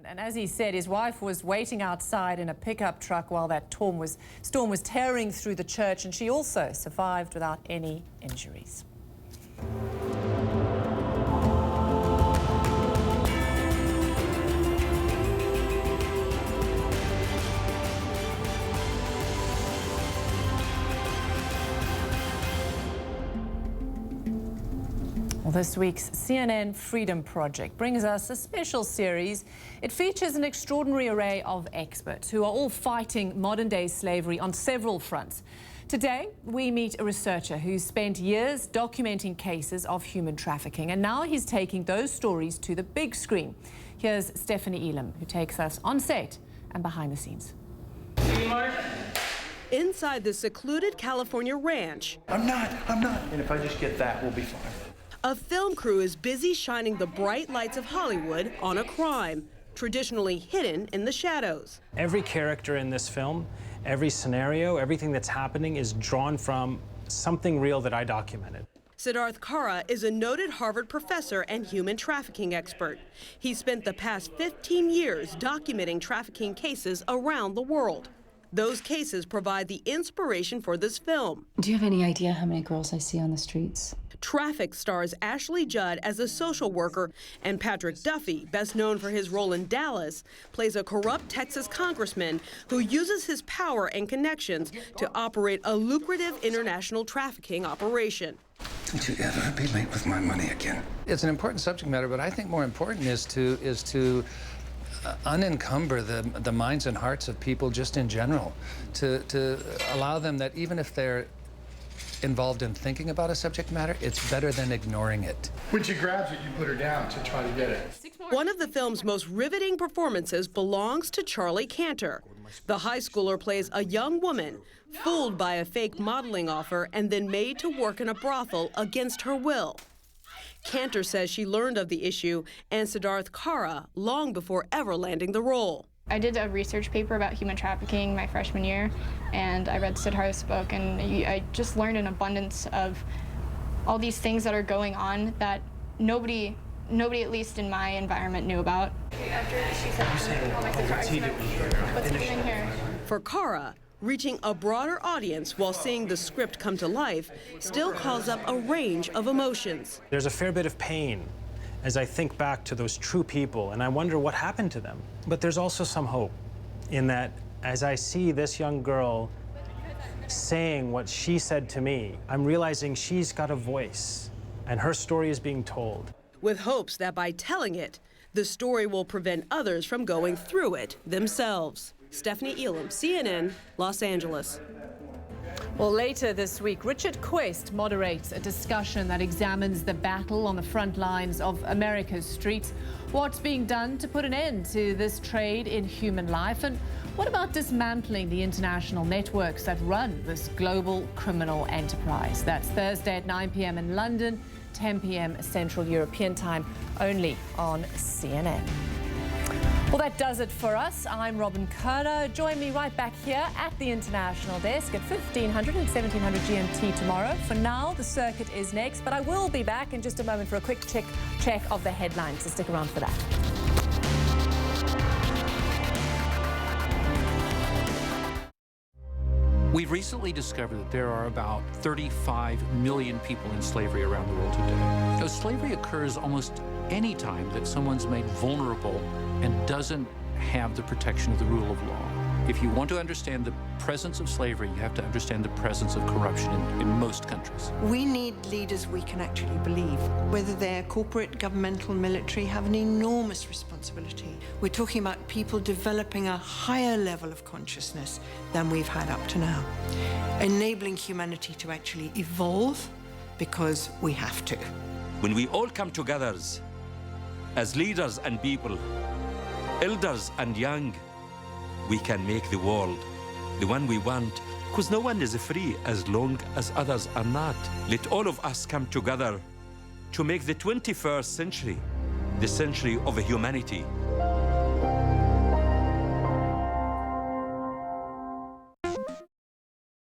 And as he said, his wife was waiting outside in a pickup truck while that storm was tearing through the church, and she also survived without any injuries. Well, this week's CNN Freedom Project brings us a special series. It features an extraordinary array of experts who are all fighting modern-day slavery on several fronts. Today, we meet a researcher who's spent years documenting cases of human trafficking, and now he's taking those stories to the big screen. Here's Stephanie Elam, who takes us on set and behind the scenes. Inside the secluded California ranch. I'm not. And if I just get that, we'll be fine. A film crew is busy shining the bright lights of Hollywood on a crime, traditionally hidden in the shadows. Every character in this film, every scenario, everything that's happening is drawn from something real that I documented. Siddharth Kara is a noted Harvard professor and human trafficking expert. He spent the past 15 years documenting trafficking cases around the world. Those cases provide the inspiration for this film. Do you have any idea how many girls I see on the streets? Traffic stars Ashley Judd as a social worker, and Patrick Duffy, best known for his role in Dallas, plays a corrupt Texas congressman who uses his power and connections to operate a lucrative international trafficking operation. Don't you ever be late with my money again. It's an important subject matter, but I think more important is to unencumber the minds and hearts of people just in general, to allow them that even if they're involved in thinking about a subject matter, it's better than ignoring it. When she grabs it, you put her down to try to get it. One of the film's most riveting performances belongs to Charlie Cantor. The high schooler plays a young woman fooled by a fake modeling offer and then made to work in a brothel against her will. Cantor says she learned of the issue and Siddharth Kara long before ever landing the role. I did a research paper about human trafficking my freshman year, and I read Siddharth's book, and I just learned an abundance of all these things that are going on that nobody at least in my environment knew about. After she said, what's happening here? For Kara, reaching a broader audience while seeing the script come to life still calls up a range of emotions. There's a fair bit of pain as I think back to those true people, and I wonder what happened to them. But there's also some hope in that as I see this young girl saying what she said to me, I'm realizing she's got a voice, and her story is being told. With hopes that by telling it, the story will prevent others from going through it themselves. Stephanie Elam, CNN, Los Angeles. Well, later this week, Richard Quest moderates a discussion that examines the battle on the front lines of America's streets. What's being done to put an end to this trade in human life? And what about dismantling the international networks that run this global criminal enterprise? That's Thursday at 9 p.m. in London, 10 p.m. Central European Time, only on CNN. Well, that does it for us. I'm Robin Kerner. Join me right back here at the International Desk at 1500 and 1700 GMT tomorrow. For now, the circuit is next, but I will be back in just a moment for a quick check of the headlines, so stick around for that. We've recently discovered that there are about 35 million people in slavery around the world today. Now, slavery occurs almost any time that someone's made vulnerable and doesn't have the protection of the rule of law. If you want to understand the presence of slavery, you have to understand the presence of corruption in most countries. We need leaders we can actually believe. Whether they're corporate, governmental, military, have an enormous responsibility. We're talking about people developing a higher level of consciousness than we've had up to now, enabling humanity to actually evolve because we have to. When we all come together as leaders and people, elders and young, we can make the world the one we want, because no one is free as long as others are not. Let all of us come together to make the 21st century the century of humanity.